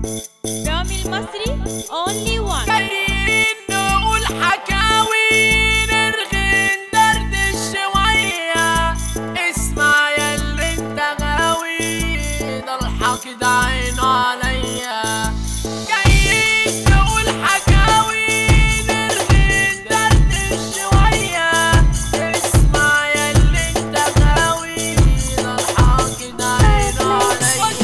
رامي المصري only one. جايين نقول حكاوي نرغي ندردش شوية، اسمع ياللي انت غاوي ده الحق ده عينه عليا. جايين نقول حكاوي نرغي ندردش شوية، اسمع ياللي انت غاوي ده الحق ده عينه عليا.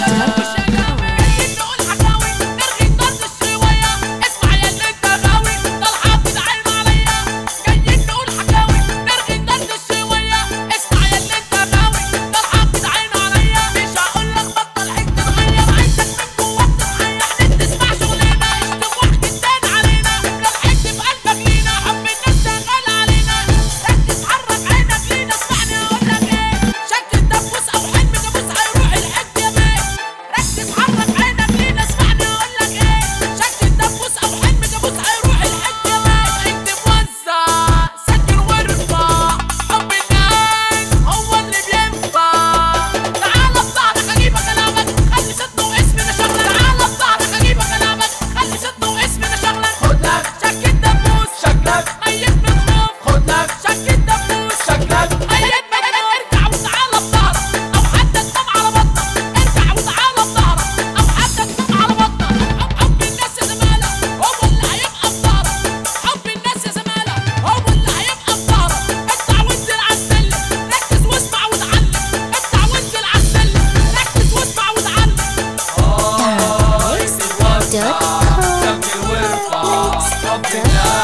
.com